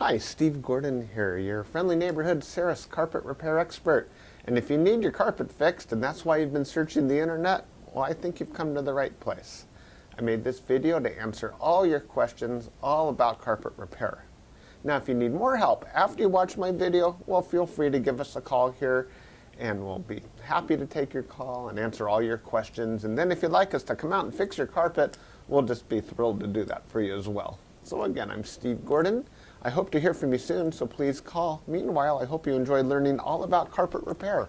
Hi, Steve Gordon here, your friendly neighborhood Ceres Carpet Repair expert. And if you need your carpet fixed and that's why you've been searching the internet, well, I think you've come to the right place. I made this video to answer all your questions all about carpet repair. Now, if you need more help after you watch my video, well, feel free to give us a call here and we'll be happy to take your call and answer all your questions. And then if you'd like us to come out and fix your carpet, we'll just be thrilled to do that for you as well. So again, I'm Steve Gordon. I hope to hear from you soon, so please call. Meanwhile, I hope you enjoyed learning all about carpet repair.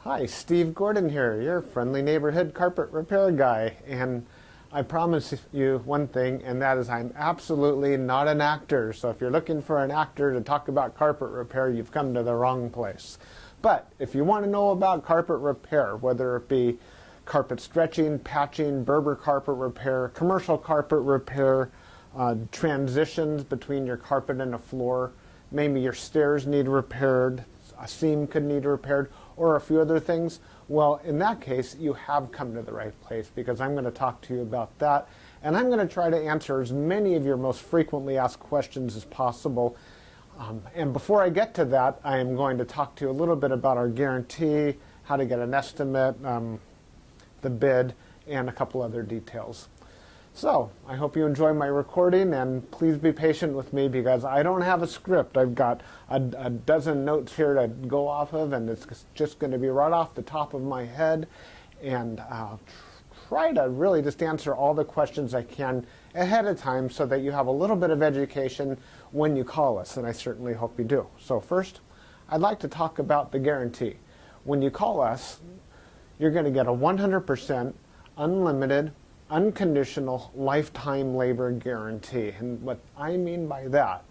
Hi, Steve Gordon here, your friendly neighborhood carpet repair guy. And I promise you one thing, and that is I'm absolutely not an actor. So if you're looking for an actor to talk about carpet repair, you've come to the wrong place. But if you want to know about carpet repair, whether it be carpet stretching, patching, Berber carpet repair, commercial carpet repair, transitions between your carpet and a floor, maybe your stairs need repaired, a seam could need repaired, or a few other things, well, in that case, you have come to the right place because I'm going to talk to you about that, and I'm going to try to answer as many of your most frequently asked questions as possible. And before I get to that, I am going to talk to you a little bit about our guarantee, how to get an estimate, the bid, and a couple other details. So I hope you enjoy my recording, and please be patient with me because I don't have a script. I've got a dozen notes here to go off of, and it's just going to be right off the top of my head, and try to really just answer all the questions I can ahead of time so that you have a little bit of education when you call us, and I certainly hope you do. So first, I'd like to talk about the guarantee. When you call us, you're going to get a 100% unlimited, unconditional lifetime labor guarantee. And what I mean by that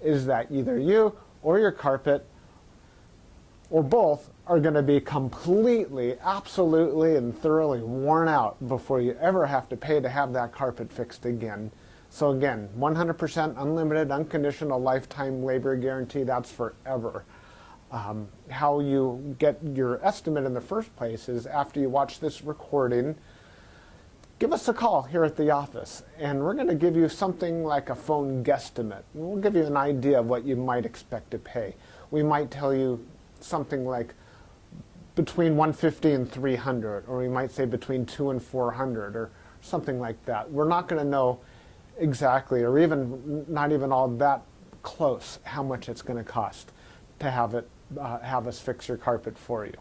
is that either you or your carpet or both are going to be completely, absolutely, and thoroughly worn out before you ever have to pay to have that carpet fixed again. So again, 100% unlimited, unconditional lifetime labor guarantee, that's forever. How you get your estimate in the first place is after you watch this recording, give us a call here at the office, and we're going to give you something like a phone guesstimate. We'll give you an idea of what you might expect to pay. We might tell you something like between $150 and $300, or we might say between $200 and $400, or something like that. We're not going to know exactly, or even not even all that close, how much it's going to cost to have us fix your carpet for you.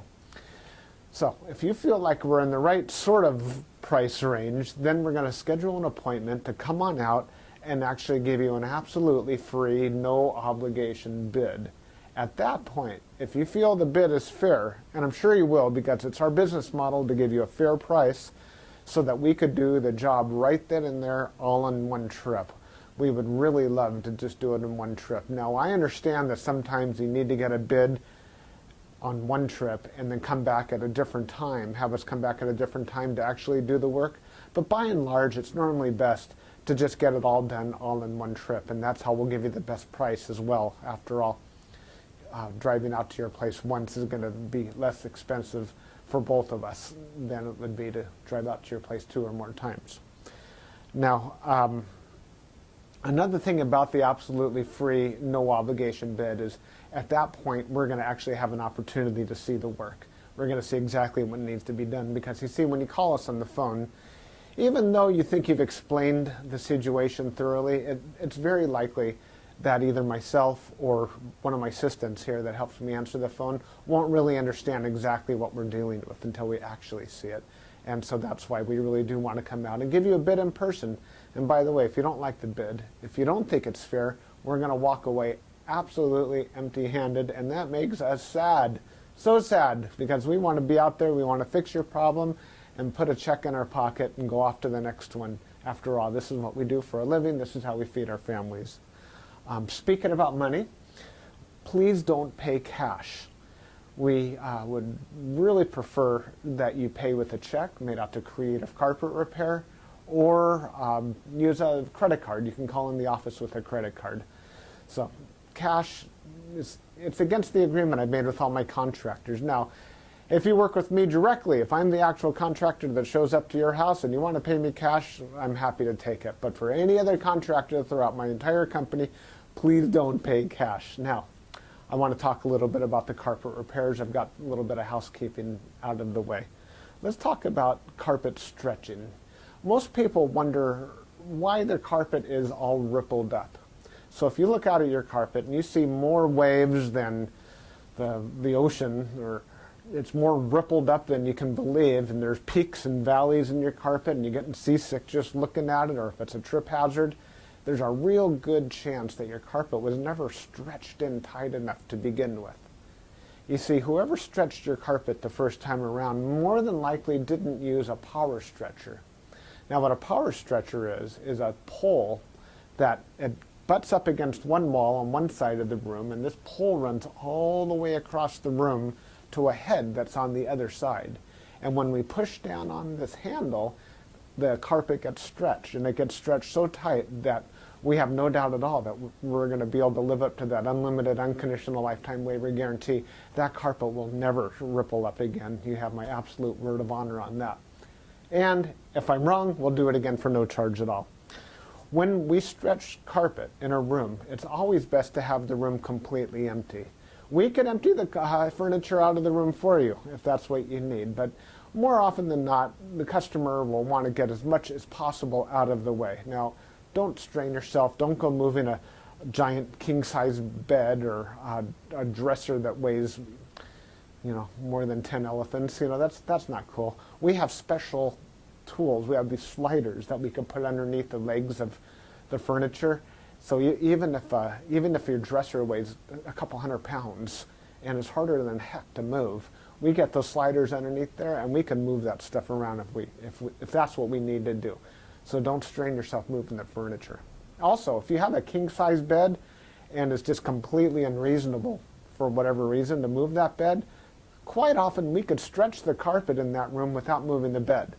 So if you feel like we're in the right sort of price range, then we're going to schedule an appointment to come on out and actually give you an absolutely free, no obligation bid. At that point, if you feel the bid is fair, and I'm sure you will because it's our business model to give you a fair price so that we could do the job right then and there all in one trip. We would really love to just do it in one trip. Now, I understand that sometimes you need to get a bid on one trip and then come back at a different time, have us come back at a different time to actually do the work. But by and large, it's normally best to just get it all done all in one trip, and that's how we'll give you the best price as well. After all, driving out to your place once is going to be less expensive for both of us than it would be to drive out to your place 2 or more times. Now, another thing about the absolutely free, no obligation bid is at that point, we're going to actually have an opportunity to see the work. We're going to see exactly what needs to be done because you see, when you call us on the phone, even though you think you've explained the situation thoroughly, it's very likely that either myself or one of my assistants here that helps me answer the phone won't really understand exactly what we're dealing with until we actually see it. And so that's why we really do want to come out and give you a bid in person. And by the way, if you don't like the bid, if you don't think it's fair, we're going to walk away absolutely empty-handed, and that makes us sad. So sad, because we want to be out there, we want to fix your problem and put a check in our pocket and go off to the next one. After all, this is what we do for a living. This is how we feed our families. Speaking about money, please don't pay cash. We would really prefer that you pay with a check made out to Creative Carpet Repair, or use a credit card. You can call in the office with a credit card. So cash, it's against the agreement I made with all my contractors. Now, If you work with me directly, if I'm the actual contractor that shows up to your house and you want to pay me cash, I'm happy to take it. But for any other contractor throughout my entire company, please don't pay cash. Now, I want to talk a little bit about the carpet repairs. I've got a little bit of housekeeping out of the way. Let's talk about carpet stretching. Most people wonder why their carpet is all rippled up. So if you look out at your carpet and you see more waves than the ocean, or it's more rippled up than you can believe, and there's peaks and valleys in your carpet and you're getting seasick just looking at it, or if it's a trip hazard, there's a real good chance that your carpet was never stretched in tight enough to begin with. You see, whoever stretched your carpet the first time around more than likely didn't use a power stretcher. Now what a power stretcher is a pole that it butts up against one wall on one side of the room, and this pole runs all the way across the room to a head that's on the other side. And when we push down on this handle, the carpet gets stretched, and it gets stretched so tight that we have no doubt at all that we're going to be able to live up to that unlimited, unconditional lifetime waiver guarantee. That carpet will never ripple up again. You have my absolute word of honor on that. And if I'm wrong, we'll do it again for no charge at all. When we stretch carpet in a room, it's always best to have the room completely empty. We can empty the furniture out of the room for you if that's what you need, but more often than not, the customer will want to get as much as possible out of the way. Now, don't strain yourself. Don't go moving a giant king-size bed or a dresser that weighs, more than 10 elephants. That's not cool. We have special tools. We have these sliders that we can put underneath the legs of the furniture. So even if your dresser weighs a couple hundred pounds and it's harder than heck to move, we get those sliders underneath there and we can move that stuff around if that's what we need to do. So don't strain yourself moving the furniture. Also, if you have a king-size bed and it's just completely unreasonable for whatever reason to move that bed, quite often we could stretch the carpet in that room without moving the bed.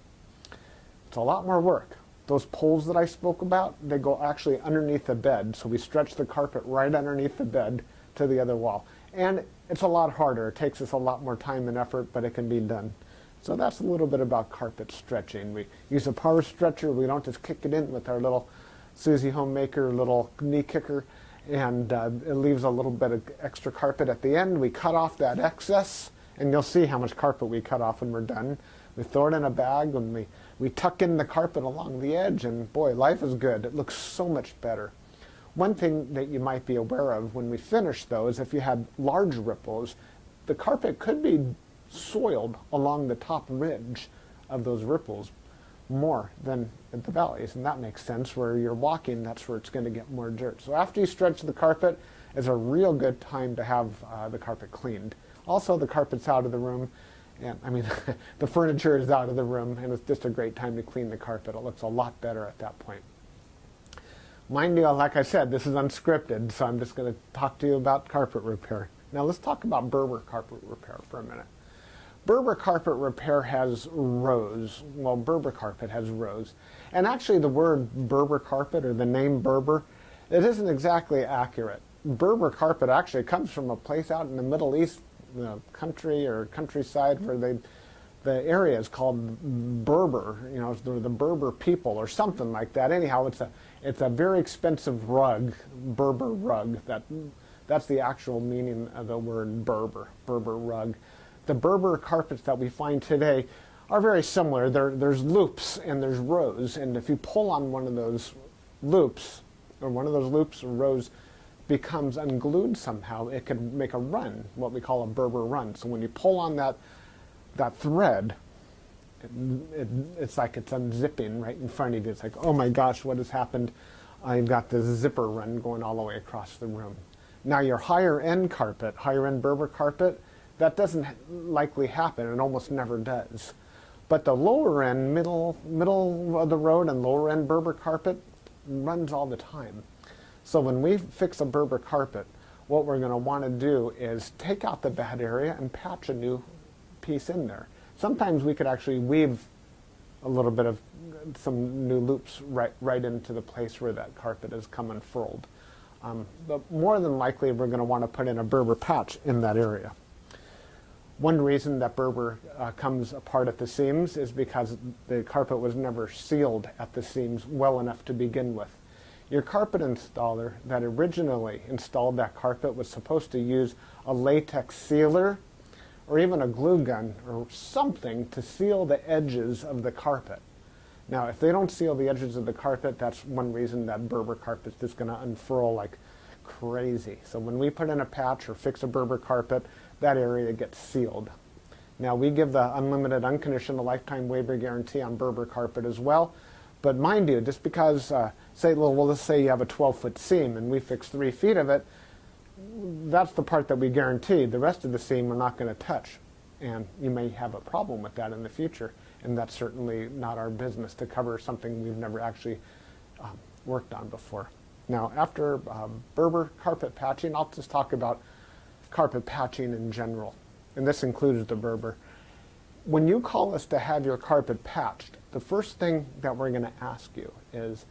It's a lot more work. Those poles that I spoke about, they go actually underneath the bed, so we stretch the carpet right underneath the bed to the other wall. And it's a lot harder. It takes us a lot more time and effort, but it can be done. So that's a little bit about carpet stretching. We use a power stretcher. We don't just kick it in with our little Susie Homemaker little knee kicker, and it leaves a little bit of extra carpet at the end. We cut off that excess, and you'll see how much carpet we cut off when we're done. We throw it in a bag, and we tuck in the carpet along the edge, and boy, life is good. It looks so much better. One thing that you might be aware of when we finish, though, is if you had large ripples, the carpet could be soiled along the top ridge of those ripples more than at the valleys, and that makes sense. Where you're walking, that's where it's going to get more dirt. So after you stretch the carpet, is a real good time to have the carpet cleaned. Also, the carpet's out of the room. And the furniture is out of the room, and it's just a great time to clean the carpet. It looks a lot better at that point. Mind you, like I said, this is unscripted, so I'm just going to talk to you about carpet repair. Now let's talk about Berber carpet repair for a minute. Berber carpet repair has rows. Well, Berber carpet has rows. And actually the word Berber carpet, or the name Berber, it isn't exactly accurate. Berber carpet actually comes from a place out in the Middle East, country or countryside, where the area is called Berber, the Berber people or something like that. Anyhow, it's a very expensive rug, Berber rug. That's the actual meaning of the word Berber rug. The Berber carpets that we find today are very similar. There's loops and there's rows, and if you pull on one of those loops or rows becomes unglued somehow, it can make a run, what we call a Berber run. So when you pull on that thread, it's like it's unzipping right in front of you. It's like, oh my gosh, what has happened? I've got this zipper run going all the way across the room. Now your higher end Berber carpet, that doesn't likely happen. It almost never does. But the lower end, middle of the road and lower end Berber carpet runs all the time. So when we fix a Berber carpet, what we're going to want to do is take out the bad area and patch a new piece in there. Sometimes we could actually weave a little bit of some new loops right into the place where that carpet has come unfurled. But more than likely, we're going to want to put in a Berber patch in that area. One reason that Berber comes apart at the seams is because the carpet was never sealed at the seams well enough to begin with. Your carpet installer that originally installed that carpet was supposed to use a latex sealer or even a glue gun or something to seal the edges of the carpet. Now, if they don't seal the edges of the carpet, that's one reason that Berber carpet is just going to unfurl like crazy. So when we put in a patch or fix a Berber carpet, that area gets sealed. Now, we give the unlimited, unconditional lifetime waiver guarantee on Berber carpet as well. But mind you, just because, let's say you have a 12-foot seam and we fix 3 feet of it, that's the part that we guarantee. The rest of the seam we're not going to touch. And you may have a problem with that in the future. And that's certainly not our business to cover something we've never actually worked on before. Now, after Berber carpet patching, I'll just talk about carpet patching in general. And this includes the Berber. When you call us to have your carpet patched, the first thing that we're going to ask you is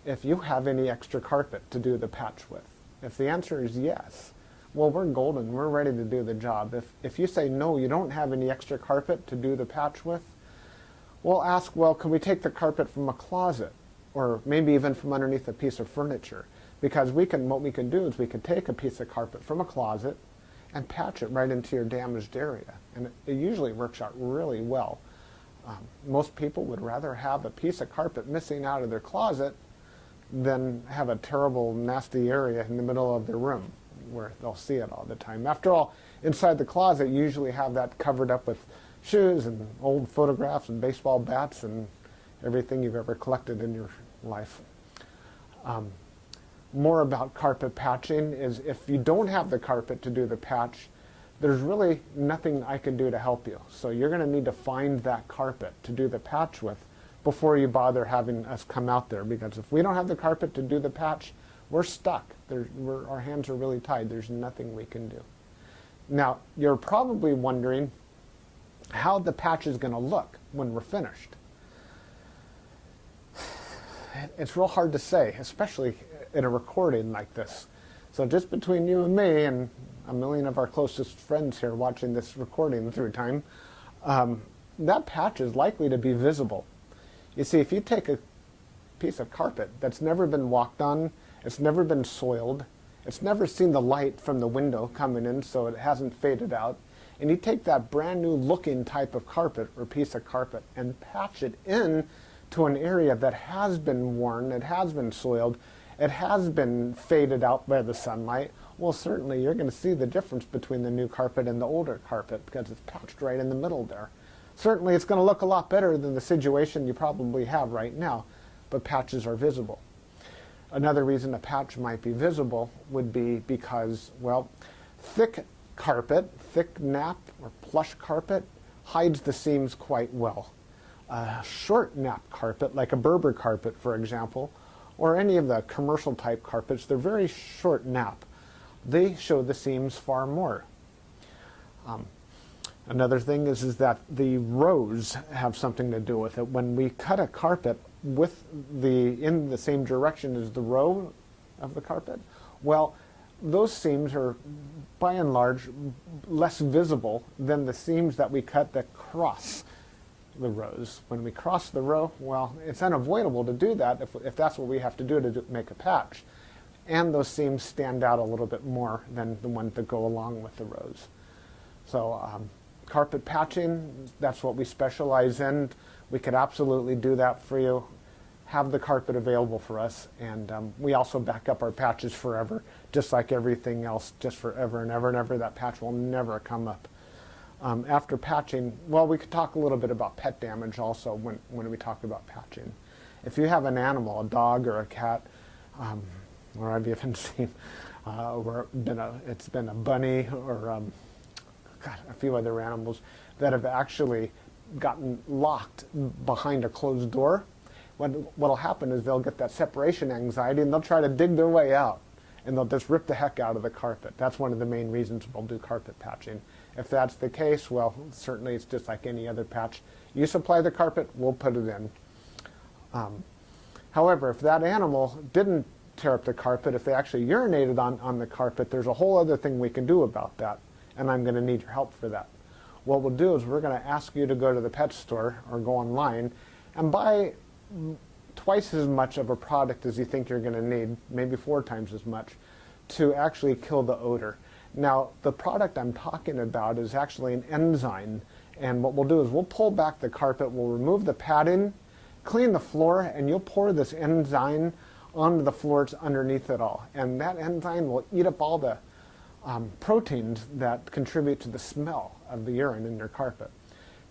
if you have any extra carpet to do the patch with. If the answer is yes, well, we're golden. We're ready to do the job. If you say no, you don't have any extra carpet to do the patch with, we'll ask, well, can we take the carpet from a closet or maybe even from underneath a piece of furniture? Because what we can do is we can take a piece of carpet from a closet and patch it right into your damaged area. And it usually works out really well. Most people would rather have a piece of carpet missing out of their closet than have a terrible, nasty area in the middle of their room where they'll see it all the time. After all, inside the closet, you usually have that covered up with shoes and old photographs and baseball bats and everything you've ever collected in your life. More about carpet patching is if you don't have the carpet to do the patch, there's really nothing I can do to help you. So you're going to need to find that carpet to do the patch with before you bother having us come out there, because if we don't have the carpet to do the patch, we're stuck. Our hands are really tied. There's nothing we can do. Now, you're probably wondering how the patch is going to look when we're finished. It's real hard to say, especially in a recording like this. So just between you and me and a million of our closest friends here watching this recording through time, that patch is likely to be visible. You see, if you take a piece of carpet that's never been walked on, it's never been soiled, it's never seen the light from the window coming in so it hasn't faded out, and you take that brand new looking type of carpet or piece of carpet and patch it in to an area that has been worn, it has been soiled, it has been faded out by the sunlight, well, certainly you're going to see the difference between the new carpet and the older carpet because it's patched right in the middle there. Certainly it's going to look a lot better than the situation you probably have right now, but patches are visible. Another reason a patch might be visible would be because, well, thick carpet, thick nap or plush carpet hides the seams quite well. A short nap carpet, like a Berber carpet, for example, or any of the commercial type carpets, they're very short nap. They show the seams far more. Another thing is that the rows have something to do with it. When we cut a carpet in the same direction as the row of the carpet, well, those seams are by and large less visible than the seams that we cut that cross the rows. When we cross the row, well, it's unavoidable to do that if that's what we have to do to make a patch. And those seams stand out a little bit more than the ones that go along with the rows. So carpet patching, that's what we specialize in. We could absolutely do that for you. Have the carpet available for us, and we also back up our patches forever, just like everything else, just forever and ever and ever. That patch will never come up. After patching, well, we could talk a little bit about pet damage also when we talk about patching. If you have an animal, a dog or a cat, or I've even seen where it's been a bunny or a few other animals that have actually gotten locked behind a closed door. What'll happen is they'll get that separation anxiety and they'll try to dig their way out and they'll just rip the heck out of the carpet. That's one of the main reasons we'll do carpet patching. If that's the case, well, certainly it's just like any other patch. You supply the carpet, we'll put it in. However, if that animal didn't tear up the carpet, if they actually urinated on the carpet, there's a whole other thing we can do about that, and I'm going to need your help for that. what we'll do is we're going to ask you to go to the pet store or go online and buy twice as much of a product as you think you're going to need, maybe 4 times as much, to actually kill the odor. Now, the product I'm talking about is actually an enzyme, and what we'll do is we'll pull back the carpet, we'll remove the padding, clean the floor, and you'll pour this enzyme onto the floors underneath it all. And that enzyme will eat up all the proteins that contribute to the smell of the urine in your carpet.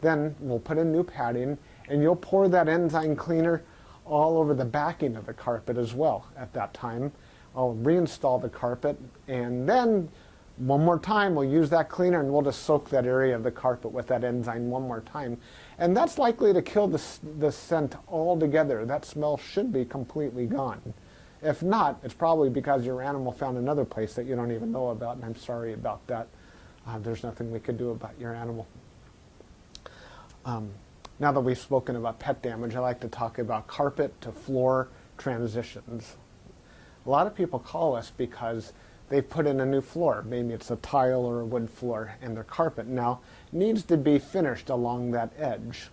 Then we'll put in new padding, and you'll pour that enzyme cleaner all over the backing of the carpet as well at that time. I'll reinstall the carpet, and then one more time we'll use that cleaner and we'll just soak that area of the carpet with that enzyme one more time. And that's likely to kill the scent altogether. That smell should be completely gone. If not, it's probably because your animal found another place that you don't even know about, and I'm sorry about that. There's nothing we could do about your animal. Now that we've spoken about pet damage, I like to talk about carpet to floor transitions. A lot of people call us because they've put in a new floor. Maybe it's a tile or a wood floor, and their carpet now needs to be finished along that edge.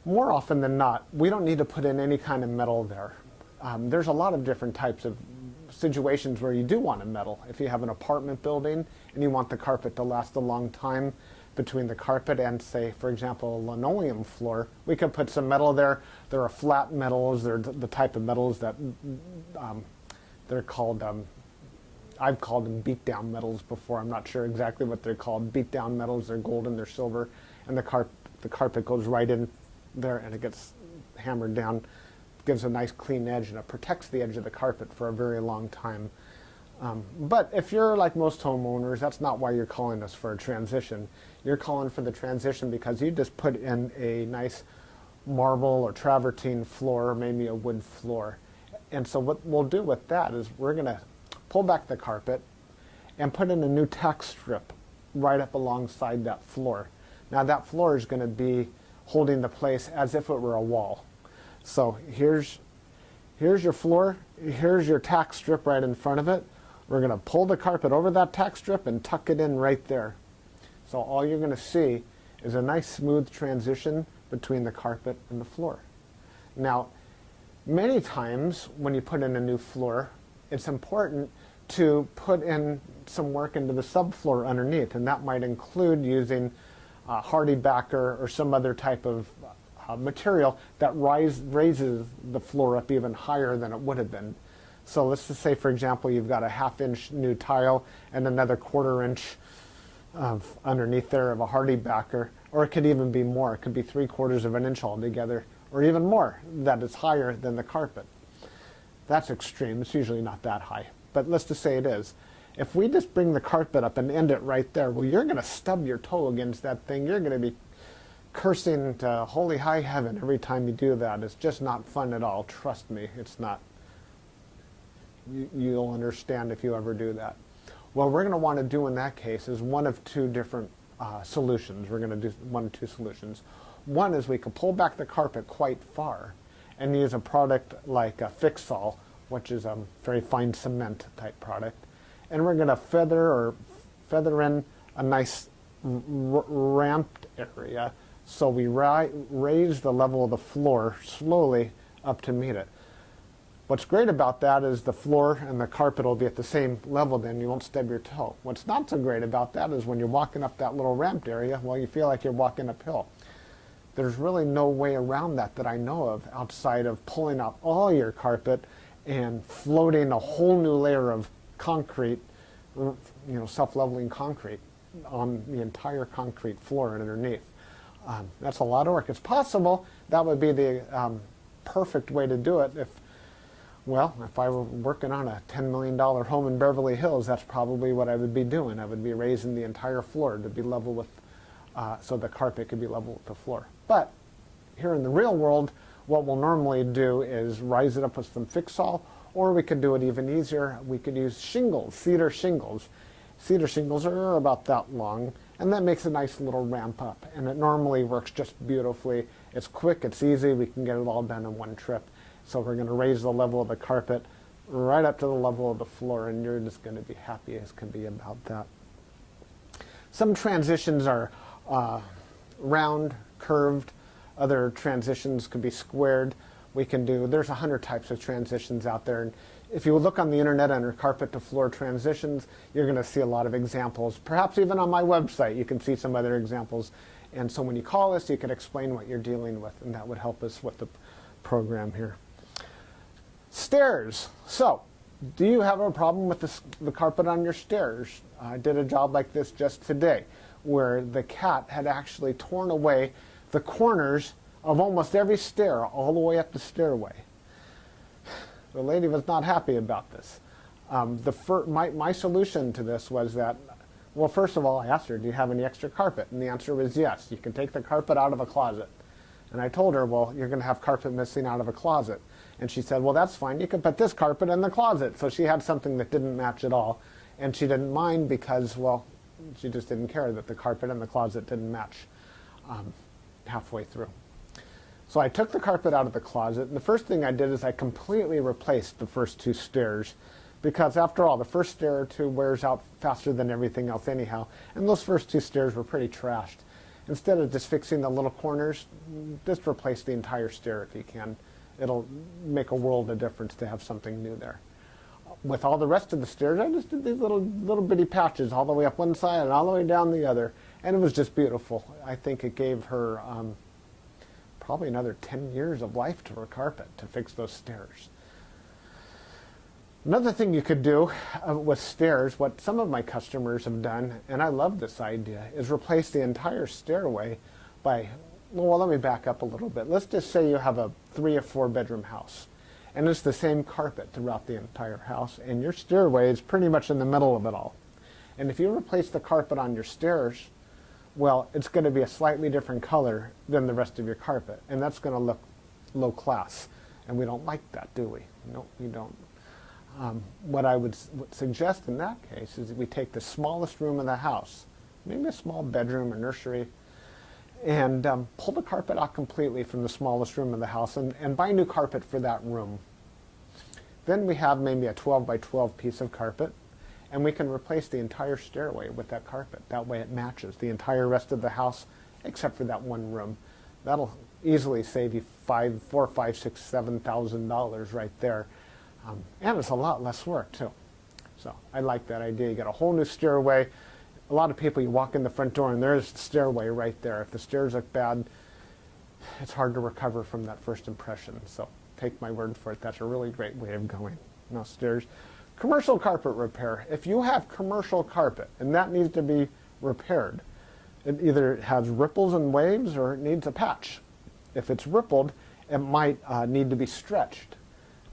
More often than not, we don't need to put in any kind of metal there. There's a lot of different types of situations where you do want a metal. If you have an apartment building and you want the carpet to last a long time between the carpet and, say, for example, a linoleum floor, we could put some metal there. There are flat metals. They're the type of metals that they're called, I've called them beat-down metals before. I'm not sure exactly what they're called. Beat-down metals, they're golden, they're silver, and the carpet goes right in there and it gets hammered down. Gives a nice clean edge, and it protects the edge of the carpet for a very long time. But if you're like most homeowners, that's not why you're calling us for a transition. You're calling for the transition because you just put in a nice marble or travertine floor, or maybe a wood floor. And so what we'll do with that is we're going to pull back the carpet and put in a new tack strip right up alongside that floor. Now that floor is going to be holding the place as if it were a wall. So here's your floor, here's your tack strip right in front of it. We're going to pull the carpet over that tack strip and tuck it in right there. So all you're going to see is a nice smooth transition between the carpet and the floor. Now, many times when you put in a new floor, it's important to put in some work into the subfloor underneath, and that might include using hardy backer or some other type of material that raises the floor up even higher than it would have been. So let's just say, for example, you've got a 1/2 inch new tile and another 1/4 inch of underneath there of a hardy backer, or it could even be more. It could be 3/4 of an inch altogether, or even more, that is higher than the carpet. That's extreme. It's usually not that high, but let's just say it is. If we just bring the carpet up and end it right there, well, you're going to stub your toe against that thing. You're going to be cursing to holy high heaven every time you do that. It's just not fun at all. Trust me, it's not. You'll understand if you ever do that. What we're going to want to do in that case is one of 2 different solutions. We're going to do 1 of 2 solutions. One is we could pull back the carpet quite far and use a product like a Fix-All, which is a very fine cement type product. And we're going to feather in a nice ramped area, so we raise the level of the floor slowly up to meet it. What's great about that is the floor and the carpet will be at the same level, then you won't stub your toe. What's not so great about that is when you're walking up that little ramped area, well, you feel like you're walking uphill. There's really no way around that I know of outside of pulling out all your carpet and floating a whole new layer of concrete, self-leveling concrete on the entire concrete floor and underneath. That's a lot of work. It's possible that would be the perfect way to do it if I were working on a $10 million home in Beverly Hills, that's probably what I would be doing. I would be raising the entire floor to be level with, so the carpet could be level with the floor. But here in the real world, what we'll normally do is rise it up with some Fix-All, or we could do it even easier. We could use shingles, cedar shingles. Cedar shingles are about that long, and that makes a nice little ramp up, and it normally works just beautifully. It's quick, it's easy, we can get it all done in one trip. So we're going to raise the level of the carpet right up to the level of the floor, and you're just going to be happy as can be about that. Some transitions are round, curved. Other transitions could be squared. There's 100 types of transitions out there. And if you look on the internet under carpet to floor transitions, you're going to see a lot of examples. Perhaps even on my website, you can see some other examples. And so when you call us, you can explain what you're dealing with, and that would help us with the program here. Stairs. So, do you have a problem with the carpet on your stairs? I did a job like this just today, where the cat had actually torn away the corners of almost every stair all the way up the stairway. The lady was not happy about this. My solution to this was that, well, first of all, I asked her, do you have any extra carpet? And the answer was yes. You can take the carpet out of a closet. And I told her, well, you're going to have carpet missing out of a closet. And she said, well, that's fine. You can put this carpet in the closet. So she had something that didn't match at all. And she didn't mind because, well, she just didn't care that the carpet in the closet didn't match halfway through. So I took the carpet out of the closet, and the first thing I did is I completely replaced the first two stairs, because after all, the first stair or two wears out faster than everything else anyhow, and those first two stairs were pretty trashed. Instead of just fixing the little corners, just replace the entire stair if you can. It'll make a world of difference to have something new there. With all the rest of the stairs, I just did these little bitty patches all the way up one side and all the way down the other, and it was just beautiful. I think it gave her probably another 10 years of life to her carpet to fix those stairs. Another thing you could do with stairs, what some of my customers have done, and I love this idea, is replace the entire stairway by, well, let me back up a little bit. Let's just say you have a 3 or 4 bedroom house, and it's the same carpet throughout the entire house, and your stairway is pretty much in the middle of it all. And if you replace the carpet on your stairs, well, it's going to be a slightly different color than the rest of your carpet, and that's going to look low class, and we don't like that, do we? No, we don't. What I would suggest in that case is that we take the smallest room in the house, maybe a small bedroom or nursery, and pull the carpet out completely from the smallest room in the house and buy new carpet for that room. Then we have maybe a 12 by 12 piece of carpet, and we can replace the entire stairway with that carpet. That way it matches the entire rest of the house except for that one room. That'll easily save you $4,000, $5,000, $6,000, $7,000 right there. And it's a lot less work too. So I like that idea. You get a whole new stairway. A lot of people, you walk in the front door and there's the stairway right there. If the stairs look bad, it's hard to recover from that first impression. So take my word for it. That's a really great way of going. No stairs. Commercial carpet repair. If you have commercial carpet and that needs to be repaired, it either has ripples and waves or it needs a patch. If it's rippled, it might need to be stretched.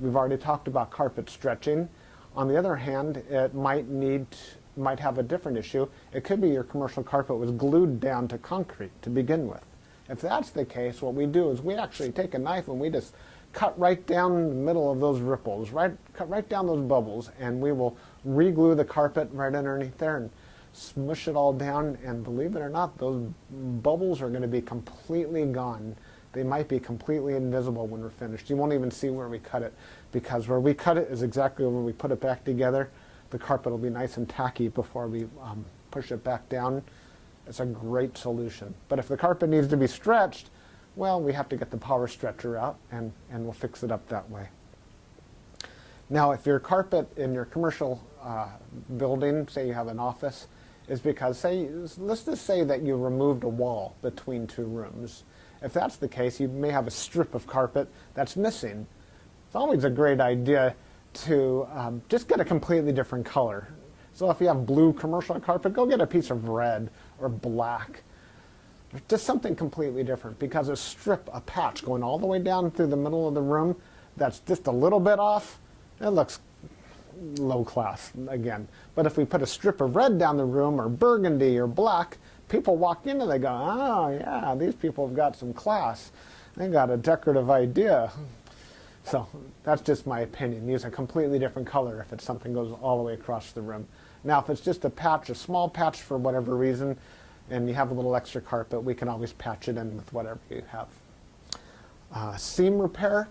We've already talked about carpet stretching. On the other hand, it might have a different issue. It could be your commercial carpet was glued down to concrete to begin with. If that's the case, what we do is we actually take a knife and we just cut right down the middle of those ripples, cut right down those bubbles, and we will re-glue the carpet right underneath there and smush it all down, and believe it or not, those bubbles are going to be completely gone. They might be completely invisible when we're finished. You won't even see where we cut it, because where we cut it is exactly where we put it back together. The carpet will be nice and tacky before we push it back down. It's a great solution. But if the carpet needs to be stretched, well, we have to get the power stretcher out, and we'll fix it up that way. Now, if your carpet in your commercial building, say you have an office, is because, let's just say that you removed a wall between two rooms. If that's the case, you may have a strip of carpet that's missing. It's always a great idea to just get a completely different color. So if you have blue commercial carpet, go get a piece of red or black. Just something completely different, because a patch going all the way down through the middle of the room that's just a little bit off, it looks low class again. But if we put a strip of red down the room, or burgundy or black, people walk in and they go, oh yeah, these people have got some class. They got a decorative idea. So that's just my opinion. Use a completely different color if it's something goes all the way across the room. Now if it's just a patch, a small patch for whatever reason, and you have a little extra carpet, we can always patch it in with whatever you have. Seam repair.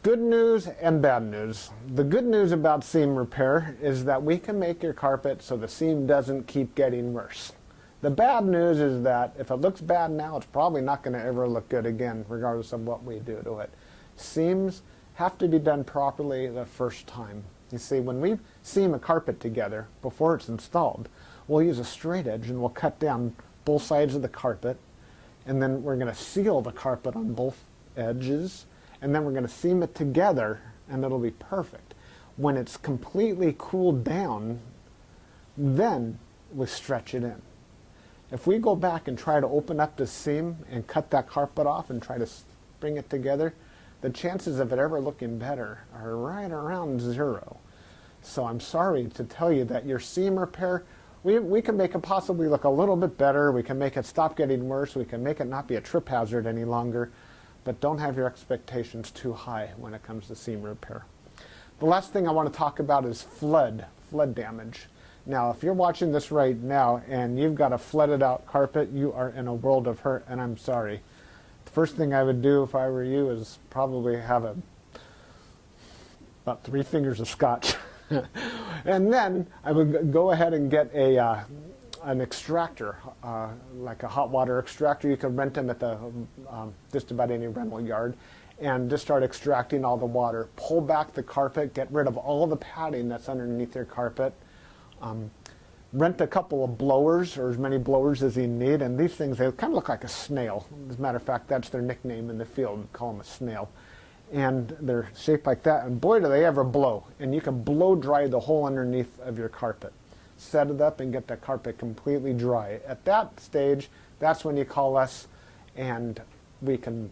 Good news and bad news. The good news about seam repair is that we can make your carpet so the seam doesn't keep getting worse. The bad news is that if it looks bad now, it's probably not going to ever look good again, regardless of what we do to it. Seams have to be done properly the first time. You see, when we seam a carpet together before it's installed, we'll use a straight edge and we'll cut down both sides of the carpet, and then we're going to seal the carpet on both edges, and then we're going to seam it together, and it'll be perfect. When it's completely cooled down, then we stretch it in. If we go back and try to open up the seam and cut that carpet off and try to bring it together, the chances of it ever looking better are right around 0. So I'm sorry to tell you that your seam repair, we can make it possibly look a little bit better. We can make it stop getting worse. We can make it not be a trip hazard any longer. But don't have your expectations too high when it comes to seam repair. The last thing I want to talk about is flood damage. Now, if you're watching this right now and you've got a flooded out carpet, you are in a world of hurt, and I'm sorry. The first thing I would do if I were you is probably have about 3 fingers of scotch. And then I would go ahead and get an extractor, like a hot water extractor. You can rent them at the just about any rental yard, and just start extracting all the water. Pull back the carpet, get rid of all the padding that's underneath your carpet. Rent a couple of blowers, or as many blowers as you need, and these things, they kind of look like a snail. As a matter of fact, that's their nickname in the field. We call them a snail. And they're shaped like that, and boy do they ever blow. And you can blow dry the whole underneath of your carpet. Set it up and get the carpet completely dry. At that stage, that's when you call us, and we can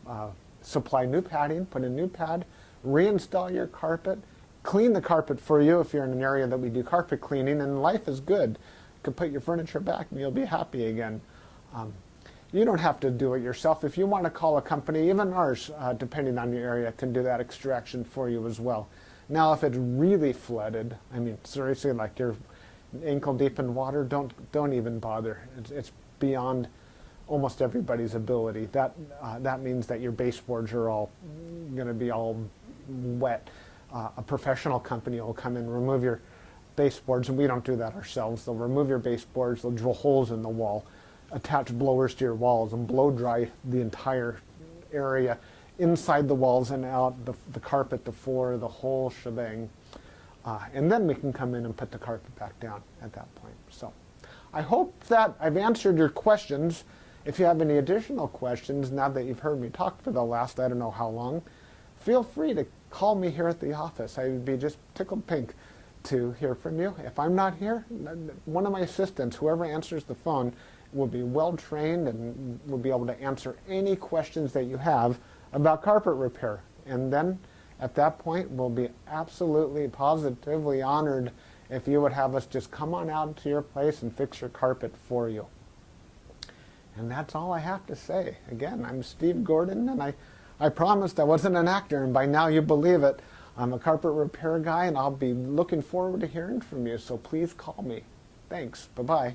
supply new padding, put a new pad, reinstall your carpet, clean the carpet for you if you're in an area that we do carpet cleaning, and life is good. You can put your furniture back and you'll be happy again. You don't have to do it yourself. If you want to call a company, even ours, depending on your area, can do that extraction for you as well. Now, if it's really flooded, I mean, seriously, like you're ankle deep in water, don't even bother. It's beyond almost everybody's ability. That means that your baseboards are all going to be all wet. A professional company will come in and remove your baseboards, and we don't do that ourselves. They'll remove your baseboards, they'll drill holes in the wall, attach blowers to your walls, and blow dry the entire area inside the walls and out the carpet, the floor, the whole shebang. And then we can come in and put the carpet back down at that point. So I hope that I've answered your questions. If you have any additional questions, now that you've heard me talk for the last I don't know how long, feel free to call me here at the office. I would be just tickled pink to hear from you. If I'm not here, one of my assistants, whoever answers the phone, will be well trained and will be able to answer any questions that you have about carpet repair. And then at that point, we'll be absolutely positively honored if you would have us just come on out to your place and fix your carpet for you. And that's all I have to say. Again, I'm Steve Gordon, and I promised I wasn't an actor, and by now you believe it. I'm a carpet repair guy, and I'll be looking forward to hearing from you, so please call me. Thanks. Bye-bye.